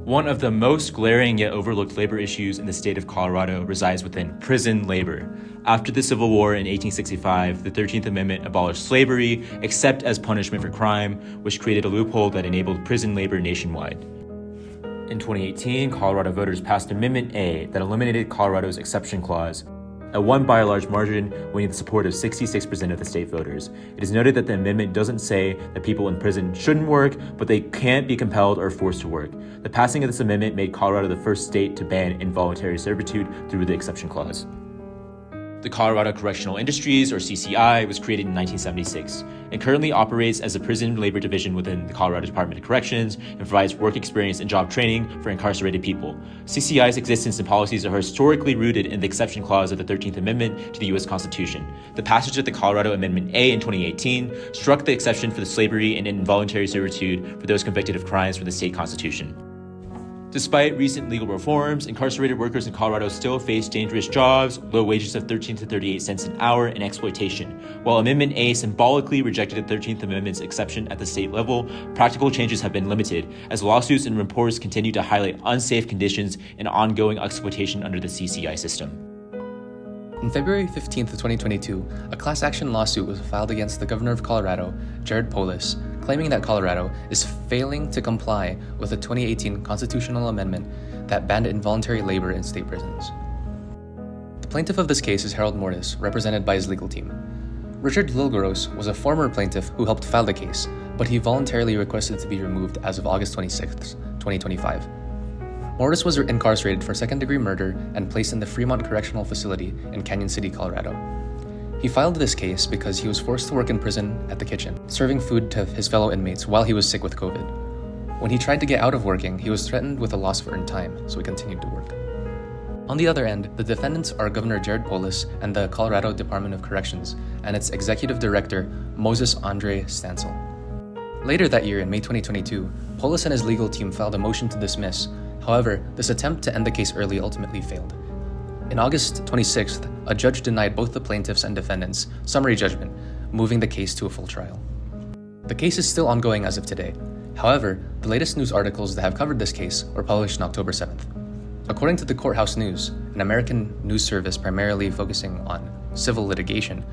One of the most glaring yet overlooked labor issues in the state of Colorado resides within prison labor. After the Civil War in 1865, the 13th Amendment abolished slavery, except as punishment for crime, which created a loophole that enabled prison labor nationwide. In 2018, Colorado voters passed Amendment A that eliminated Colorado's exception clause. It won by a large margin, winning the support of 66% of the state voters. It is noted that the amendment doesn't say that people in prison shouldn't work, but they can't be compelled or forced to work. The passing of this amendment made Colorado the first state to ban involuntary servitude through the exception clause. The Colorado Correctional Industries, or CCI, was created in 1976 and currently operates as a prison labor division within the Colorado Department of Corrections and provides work experience and job training for incarcerated people. CCI's existence and policies are historically rooted in the exception clause of the 13th Amendment to the U.S. Constitution. The passage of the Colorado Amendment A in 2018 struck the exception for the slavery and involuntary servitude for those convicted of crimes from the state constitution. Despite recent legal reforms, incarcerated workers in Colorado still face dangerous jobs, low wages of 13 to 38 cents an hour, and exploitation. While Amendment A symbolically rejected the 13th Amendment's exception at the state level, practical changes have been limited, as lawsuits and reports continue to highlight unsafe conditions and ongoing exploitation under the CCI system. On February 15, 2022, a class action lawsuit was filed against the governor of Colorado, Jared Polis, claiming that Colorado is failing to comply with the 2018 constitutional amendment that banned involuntary labor in state prisons. The plaintiff of this case is Harold Mortis, represented by his legal team. Richard Lilgoros was a former plaintiff who helped file the case, but he voluntarily requested to be removed as of August 26, 2025. Mortis was incarcerated for second-degree murder and placed in the Fremont Correctional Facility in Canyon City, Colorado. He filed this case because he was forced to work in prison at the kitchen, serving food to his fellow inmates while he was sick with COVID. When he tried to get out of working, he was threatened with a loss of earned time, so he continued to work. On the other end, the defendants are Governor Jared Polis and the Colorado Department of Corrections and its executive director, Moses Andre Stansel. Later that year, in May 2022, Polis and his legal team filed a motion to dismiss. However, this attempt to end the case early ultimately failed. In August 26th, a judge denied both the plaintiffs and defendants summary judgment, moving the case to a full trial. The case is still ongoing as of today. However, the latest news articles that have covered this case were published on October 7th. According to the Courthouse News, an American news service primarily focusing on civil litigation,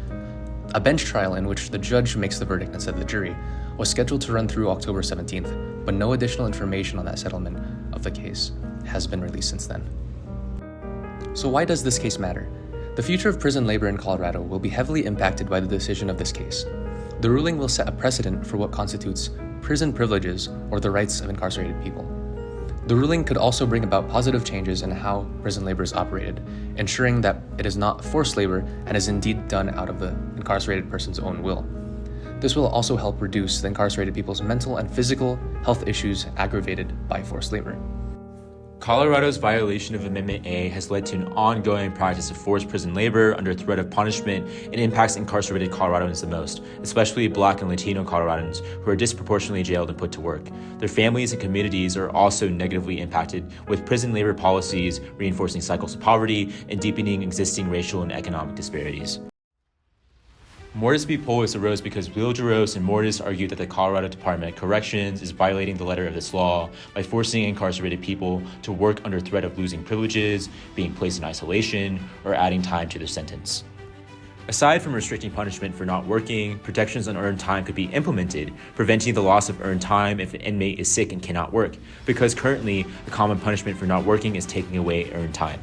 a bench trial in which the judge makes the verdict instead of the jury was scheduled to run through October 17th, but no additional information on that settlement of the case has been released since then. So why does this case matter? The future of prison labor in Colorado will be heavily impacted by the decision of this case. The ruling will set a precedent for what constitutes prison privileges or the rights of incarcerated people. The ruling could also bring about positive changes in how prison labor is operated, ensuring that it is not forced labor and is indeed done out of the incarcerated person's own will. This will also help reduce the incarcerated people's mental and physical health issues aggravated by forced labor. Colorado's violation of Amendment A has led to an ongoing practice of forced prison labor under threat of punishment and impacts incarcerated Coloradans the most, especially Black and Latino Coloradans who are disproportionately jailed and put to work. Their families and communities are also negatively impacted, with prison labor policies reinforcing cycles of poverty and deepening existing racial and economic disparities. Mortis v. Polis arose because Lilgoros and Mortis argued that the Colorado Department of Corrections is violating the letter of this law by forcing incarcerated people to work under threat of losing privileges, being placed in isolation, or adding time to their sentence. Aside from restricting punishment for not working, protections on earned time could be implemented, preventing the loss of earned time if an inmate is sick and cannot work, because currently a common punishment for not working is taking away earned time.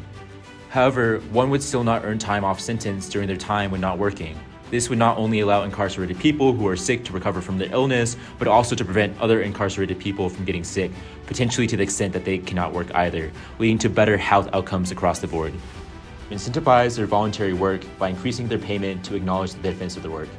However, one would still not earn time off sentence during their time when not working. This would not only allow incarcerated people who are sick to recover from their illness, but also to prevent other incarcerated people from getting sick, potentially to the extent that they cannot work either, leading to better health outcomes across the board. Incentivize their voluntary work by increasing their payment to acknowledge the benefits of their work.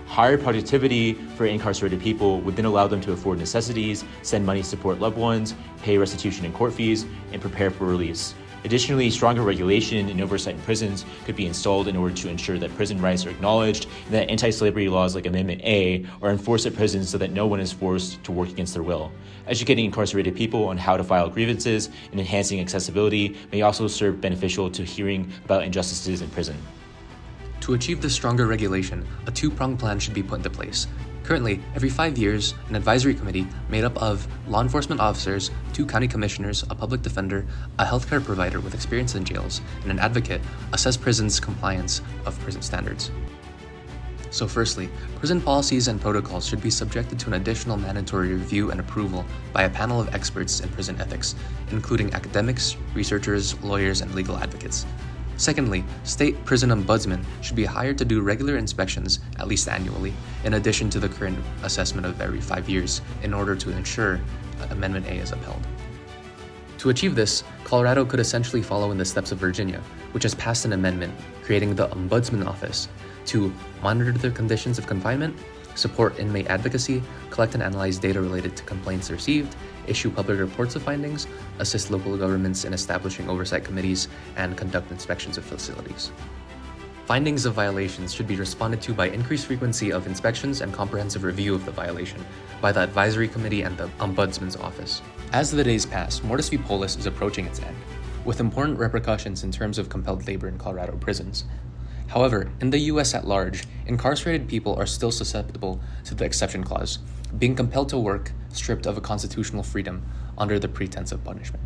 Higher productivity for incarcerated people would then allow them to afford necessities, send money to support loved ones, pay restitution and court fees, and prepare for release. Additionally, stronger regulation and oversight in prisons could be installed in order to ensure that prison rights are acknowledged and that anti-slavery laws like Amendment A are enforced at prisons so that no one is forced to work against their will. Educating incarcerated people on how to file grievances and enhancing accessibility may also serve beneficial to hearing about injustices in prison. To achieve this stronger regulation, a two-pronged plan should be put into place. Currently, every 5 years, an advisory committee made up of law enforcement officers, 2 county commissioners, a public defender, a healthcare provider with experience in jails, and an advocate assess prisons' compliance of prison standards. So firstly, prison policies and protocols should be subjected to an additional mandatory review and approval by a panel of experts in prison ethics, including academics, researchers, lawyers, and legal advocates. Secondly, state prison ombudsmen should be hired to do regular inspections, at least annually, in addition to the current assessment of every 5 years, in order to ensure Amendment A is upheld. To achieve this, Colorado could essentially follow in the steps of Virginia, which has passed an amendment creating the Ombudsman Office to monitor the conditions of confinement, support inmate advocacy, collect and analyze data related to complaints received, issue public reports of findings, assist local governments in establishing oversight committees, and conduct inspections of facilities. Findings of violations should be responded to by increased frequency of inspections and comprehensive review of the violation by the Advisory Committee and the Ombudsman's Office. As the days pass, Mortis v. Polis is approaching its end, with important repercussions in terms of compelled labor in Colorado prisons. However, in the U.S. at large, incarcerated people are still susceptible to the exception clause, being compelled to work stripped of a constitutional freedom under the pretense of punishment.